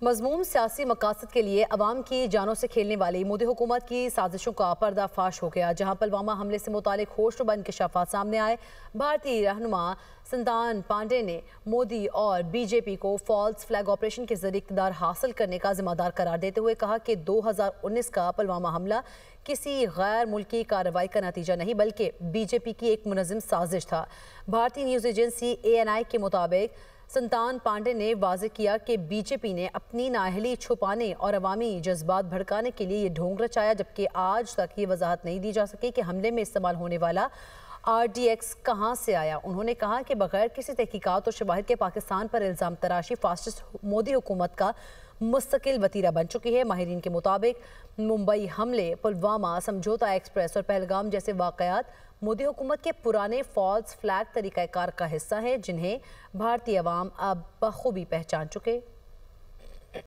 مضموم سیاسی مقاصد کے لیے عوام کی جانوں سے کھیلنے والی مودی حکومت کی سازشوں کا پردہ فاش ہو گیا، جہاں پلوامہ حملے سے متعلق ہوشربا انکشافات سامنے آئے۔ بھارتی رہنما سنتان پانڈے نے مودی اور بی جے پی کو فالس فلیگ آپریشن کے ذریعے اقتدار حاصل کرنے کا ذمہ دار قرار دیتے ہوئے کہا کہ 2019 کا پلوامہ حملہ کسی غیر ملکی کارروائی کا نتیجہ نہیں بلکہ بی جے پی کی ایک منظم سازش تھا۔ بھارتی نیوز ایجنسی ANI کے مطابق سنتان پانڈے نے واضح کیا کہ بی جے پی نے اپنی نااہلی چھپانے اور عوامی جذبات بھڑکانے کے لیے یہ ڈھونگ رچایا، جبکہ آج تک یہ وضاحت نہیں دی جا سکی کہ حملے میں استعمال ہونے والا RDX کہاں سے آیا۔ انہوں نے کہا کہ بغیر کسی تحقیقات اور شواہد کے پاکستان پر الزام تراشی فاسسٹ مودی حکومت کا مستقل وتیرہ بن چکی ہے۔ ماہرین کے مطابق ممبئی حملے، پلوامہ سمجھوتا ایکسپریس اور پہلگام جیسے واقعات مودی حکومت کے پرانے فالس فلیگ طریقہ کار کا حصہ ہیں، جنہیں بھارتی عوام اب بخوبی پہچان چکے۔